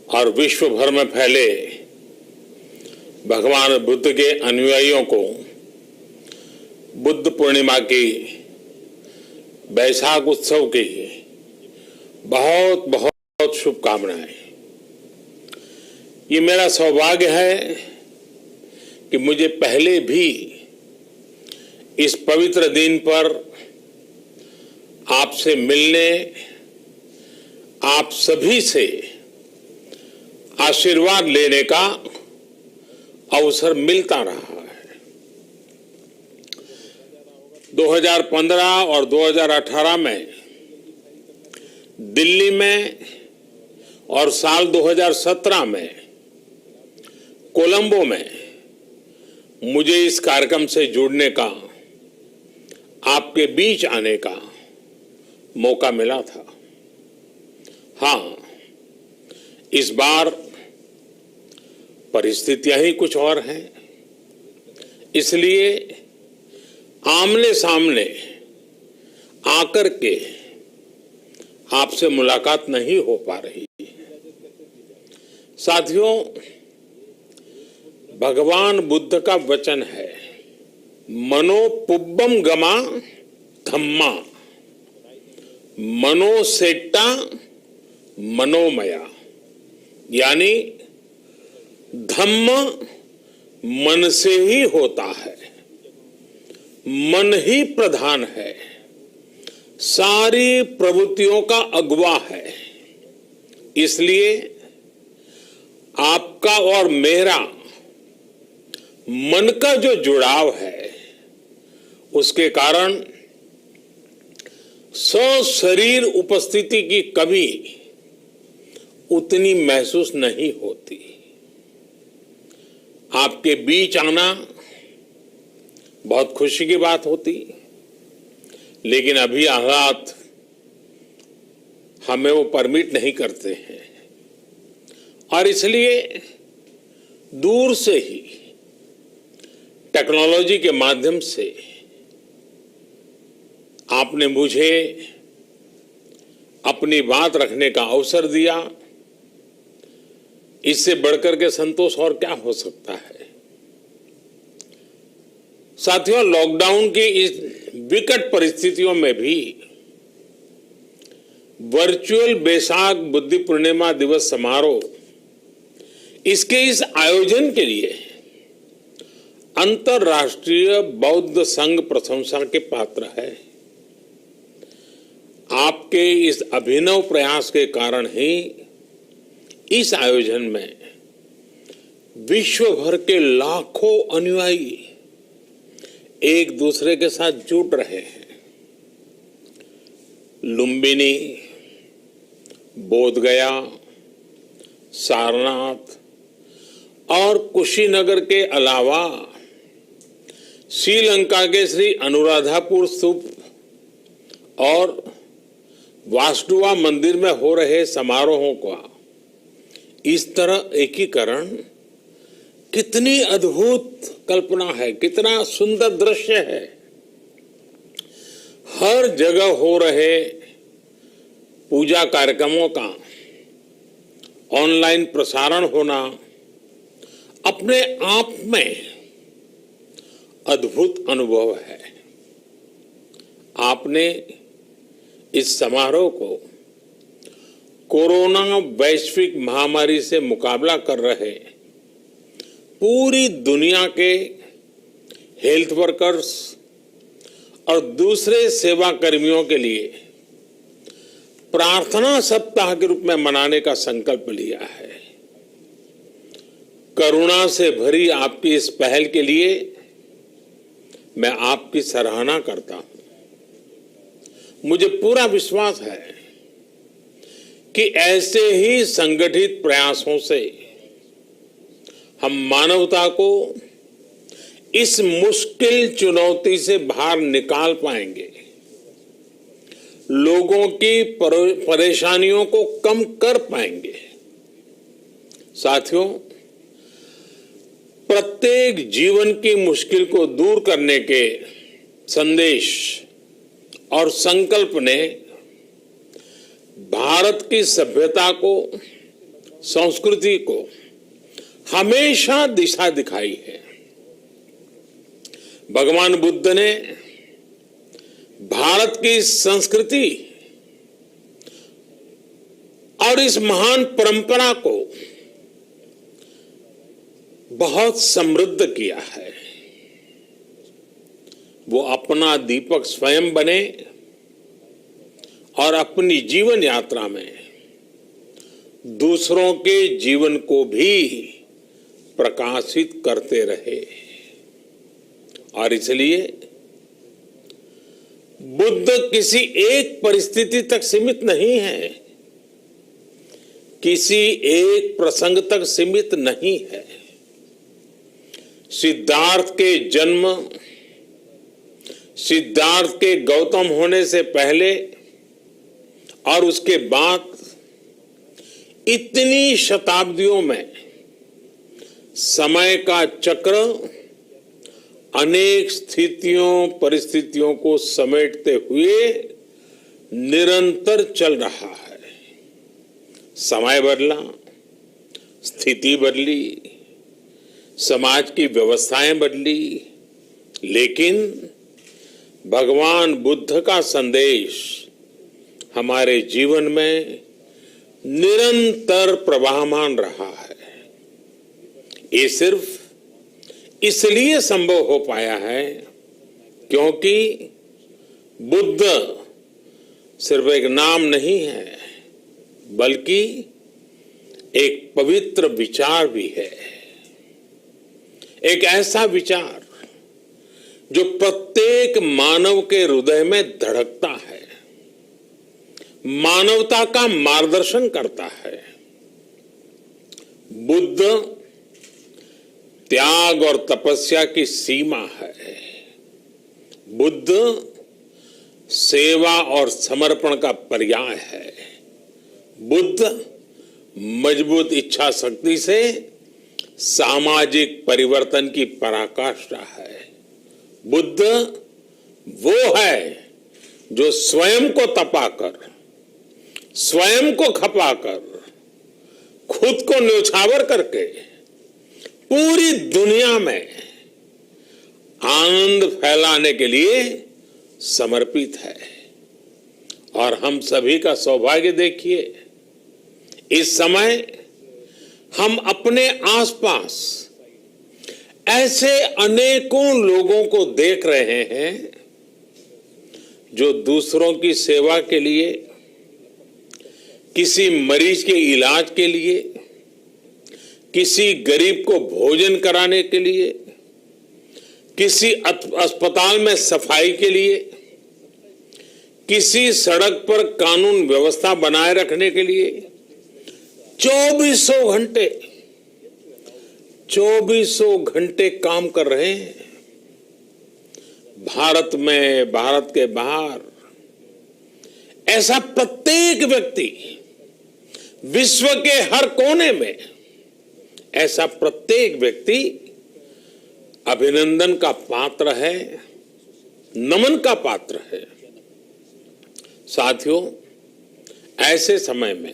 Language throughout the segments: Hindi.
और विश्व भर में फैले भगवान बुद्ध के अनुयायियों को बुद्ध पूर्णिमा की वैशाख उत्सव की बहुत बहुत शुभकामनाएं। ये मेरा सौभाग्य है कि मुझे पहले भी इस पवित्र दिन पर आपसे मिलने, आप सभी से आशीर्वाद लेने का अवसर मिलता रहा है। 2015 और 2018 में दिल्ली में और साल 2017 में कोलंबो में मुझे इस कार्यक्रम से जुड़ने का, आपके बीच आने का मौका मिला था। हाँ, इस बार परिस्थितियां ही कुछ और हैं, इसलिए आमने सामने आकर के आपसे मुलाकात नहीं हो पा रही। साथियों, भगवान बुद्ध का वचन है, मनो पुब्बम गमा धम्मा, मनोसेट्टा मनोमया, यानी धम्म मन से ही होता है, मन ही प्रधान है, सारी प्रवृत्तियों का अगुवा है। इसलिए आपका और मेरा मन का जो जुड़ाव है, उसके कारण सशरीर उपस्थिति की कभी उतनी महसूस नहीं होती। आपके बीच आना बहुत खुशी की बात होती, लेकिन अभी हालात हमें वो परमिट नहीं करते हैं और इसलिए दूर से ही टेक्नोलॉजी के माध्यम से आपने मुझे अपनी बात रखने का अवसर दिया। इससे बढ़कर के संतोष और क्या हो सकता है। साथियों, लॉकडाउन की इस विकट परिस्थितियों में भी वर्चुअल वैशाख बुद्ध पूर्णिमा दिवस समारोह, इसके इस आयोजन के लिए अंतर्राष्ट्रीय बौद्ध संघ प्रशंसा के पात्र है। आपके इस अभिनव प्रयास के कारण ही इस आयोजन में विश्व भर के लाखों अनुयायी एक दूसरे के साथ जुड़ रहे हैं। लुम्बिनी, बोधगया, सारनाथ और कुशीनगर के अलावा श्रीलंका के श्री अनुराधापुर स्तूप और वासुदेवा मंदिर में हो रहे समारोहों का इस तरह एकीकरण कितनी अद्भुत कल्पना है, कितना सुंदर दृश्य है। हर जगह हो रहे पूजा कार्यक्रमों का ऑनलाइन प्रसारण होना अपने आप में अद्भुत अनुभव है। आपने इस समारोह को कोरोना वैश्विक महामारी से मुकाबला कर रहे पूरी दुनिया के हेल्थ वर्कर्स और दूसरे सेवा कर्मियों के लिए प्रार्थना सप्ताह के रूप में मनाने का संकल्प लिया है। करुणा से भरी आपकी इस पहल के लिए मैं आपकी सराहना करता हूं। मुझे पूरा विश्वास है कि ऐसे ही संगठित प्रयासों से हम मानवता को इस मुश्किल चुनौती से बाहर निकाल पाएंगे, लोगों की परेशानियों को कम कर पाएंगे। साथियों, प्रत्येक जीवन की मुश्किल को दूर करने के संदेश और संकल्प ने भारत की सभ्यता को संस्कृति को हमेशा दिशा दिखाई है। भगवान बुद्ध ने भारत की संस्कृति और इस महान परंपरा को बहुत समृद्ध किया है। वो अपना दीपक स्वयं बने और अपनी जीवन यात्रा में दूसरों के जीवन को भी प्रकाशित करते रहे। और इसलिए बुद्ध किसी एक परिस्थिति तक सीमित नहीं है, किसी एक प्रसंग तक सीमित नहीं है। सिद्धार्थ के जन्म, सिद्धार्थ के गौतम होने से पहले और उसके बाद इतनी शताब्दियों में समय का चक्र अनेक स्थितियों परिस्थितियों को समेटते हुए निरंतर चल रहा है। समय बदला, स्थिति बदली, समाज की व्यवस्थाएं बदली, लेकिन भगवान बुद्ध का संदेश हमारे जीवन में निरंतर प्रवाहमान रहा है। ये सिर्फ इसलिए संभव हो पाया है क्योंकि बुद्ध सिर्फ एक नाम नहीं है, बल्कि एक पवित्र विचार भी है। एक ऐसा विचार जो प्रत्येक मानव के हृदय में धड़कता है, मानवता का मार्गदर्शन करता है। बुद्ध त्याग और तपस्या की सीमा है। बुद्ध सेवा और समर्पण का पर्याय है। बुद्ध मजबूत इच्छा शक्ति से सामाजिक परिवर्तन की पराकाष्ठा है। बुद्ध वो है जो स्वयं को तपाकर, स्वयं को खपाकर, खुद को न्योछावर करके पूरी दुनिया में आनंद फैलाने के लिए समर्पित है। और हम सभी का सौभाग्य देखिए, इस समय हम अपने आसपास ऐसे अनेकों लोगों को देख रहे हैं जो दूसरों की सेवा के लिए, किसी मरीज के इलाज के लिए, किसी गरीब को भोजन कराने के लिए, किसी अस्पताल में सफाई के लिए, किसी सड़क पर कानून व्यवस्था बनाए रखने के लिए 2400 घंटे काम कर रहे हैं। भारत में, भारत के बाहर ऐसा प्रत्येक व्यक्ति, विश्व के हर कोने में ऐसा प्रत्येक व्यक्ति अभिनंदन का पात्र है, नमन का पात्र है। साथियों, ऐसे समय में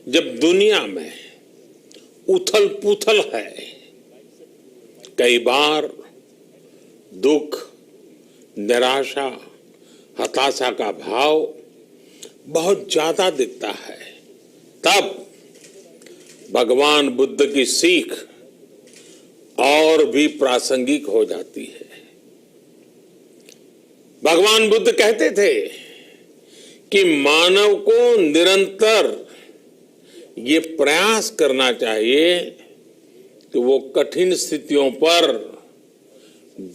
जब दुनिया में उथल पुथल है, कई बार दुख, निराशा, हताशा का भाव बहुत ज्यादा दिखता है, तब भगवान बुद्ध की सीख और भी प्रासंगिक हो जाती है। भगवान बुद्ध कहते थे कि मानव को निरंतर ये प्रयास करना चाहिए कि वो कठिन स्थितियों पर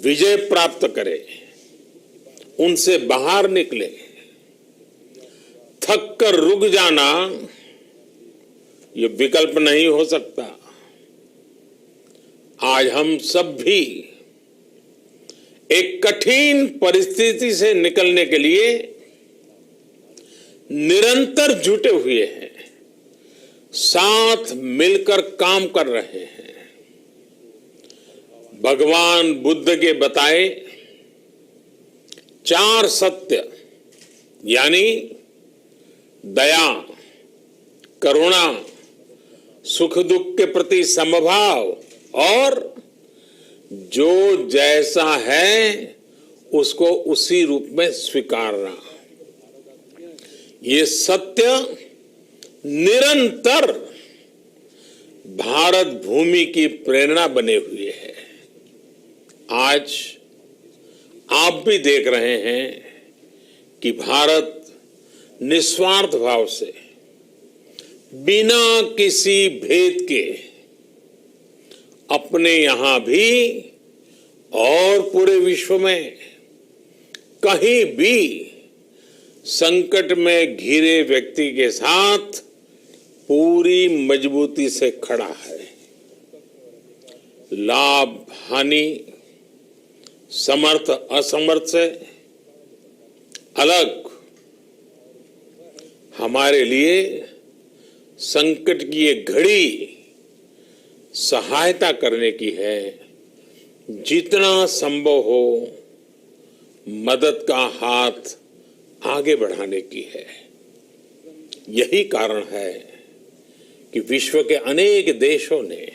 विजय प्राप्त करे, उनसे बाहर निकले। थक कर रुक जाना ये विकल्प नहीं हो सकता। आज हम सब भी एक कठिन परिस्थिति से निकलने के लिए निरंतर जुटे हुए हैं, साथ मिलकर काम कर रहे हैं। भगवान बुद्ध के बताए 4 सत्य यानी दया, करुणा, सुख दुख के प्रति समभाव और जो जैसा है उसको उसी रूप में स्वीकारना, ये सत्य निरंतर भारत भूमि की प्रेरणा बने हुए है। आज आप भी देख रहे हैं कि भारत निस्वार्थ भाव से बिना किसी भेद के अपने यहां भी और पूरे विश्व में कहीं भी संकट में घिरे व्यक्ति के साथ पूरी मजबूती से खड़ा है। लाभ हानि, समर्थ असमर्थ से अलग हमारे लिए संकट की ये घड़ी सहायता करने की है। जितना संभव हो मदद का हाथ आगे बढ़ाने की है। यही कारण है कि विश्व के अनेक देशों ने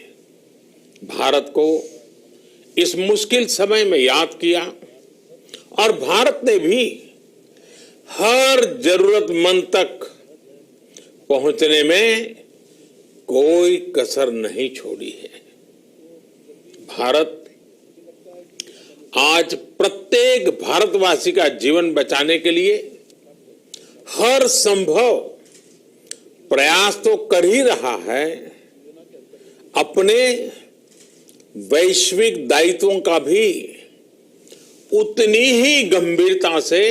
भारत को इस मुश्किल समय में याद किया और भारत ने भी हर जरूरतमंद तक पहुंचने में कोई कसर नहीं छोड़ी है। भारत आज प्रत्येक भारतवासी का जीवन बचाने के लिए हर संभव प्रयास तो कर ही रहा है, अपने वैश्विक दायित्वों का भी उतनी ही गंभीरता से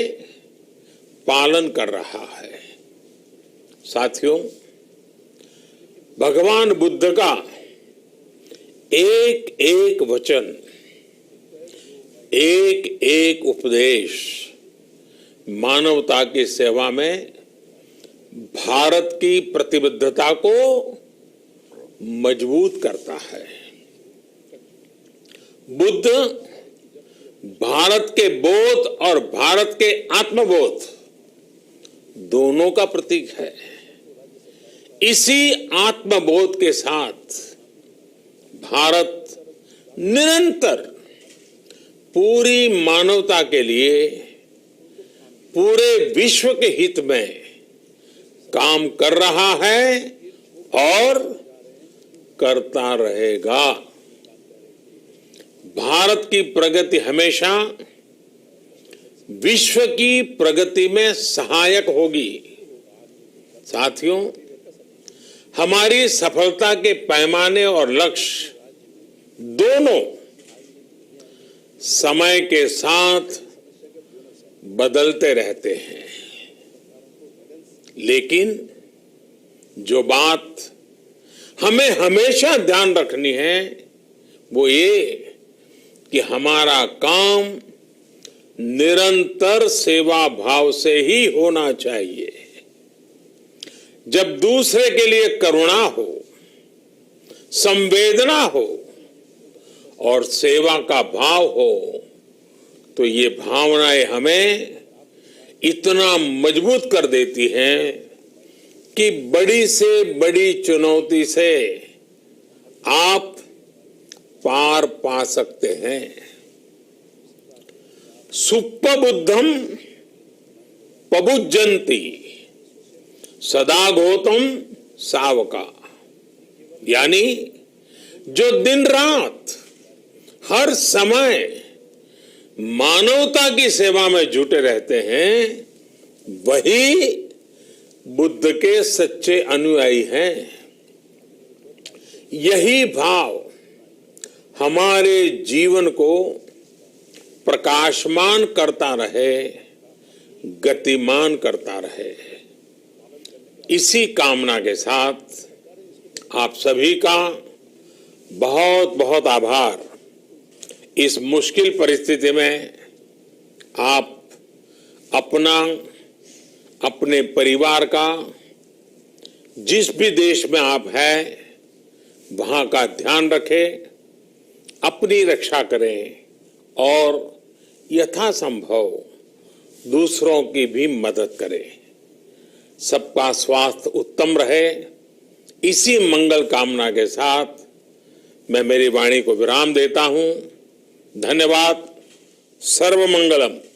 पालन कर रहा है। साथियों, भगवान बुद्ध का एक एक वचन, एक एक उपदेश मानवता की सेवा में भारत की प्रतिबद्धता को मजबूत करता है। बुद्ध भारत के बोध और भारत के आत्मबोध दोनों का प्रतीक है। इसी आत्मबोध के साथ भारत निरंतर पूरी मानवता के लिए, पूरे विश्व के हित में काम कर रहा है और करता रहेगा। भारत की प्रगति हमेशा विश्व की प्रगति में सहायक होगी। साथियों, हमारी सफलता के पैमाने और लक्ष्य दोनों समय के साथ बदलते रहते हैं, लेकिन जो बात हमें हमेशा ध्यान रखनी है वो ये कि हमारा काम निरंतर सेवा भाव से ही होना चाहिए। जब दूसरे के लिए करुणा हो, संवेदना हो और सेवा का भाव हो तो ये भावनाएं हमें इतना मजबूत कर देती हैं कि बड़ी से बड़ी चुनौती से आप पार पा सकते हैं। सुप्पबुद्धम पबुज्जन्ति सदा गौतम सावका, यानी जो दिन रात हर समय मानवता की सेवा में जुटे रहते हैं वही बुद्ध के सच्चे अनुयायी हैं। यही भाव हमारे जीवन को प्रकाशमान करता रहे, गतिमान करता रहे। इसी कामना के साथ आप सभी का बहुत बहुत आभार। इस मुश्किल परिस्थिति में आप अपना, अपने परिवार का, जिस भी देश में आप हैं वहां का ध्यान रखें, अपनी रक्षा करें और यथासंभव दूसरों की भी मदद करें। सबका स्वास्थ्य उत्तम रहे, इसी मंगल कामना के साथ मैं मेरी वाणी को विराम देता हूं। धन्यवाद। सर्वमंगलम।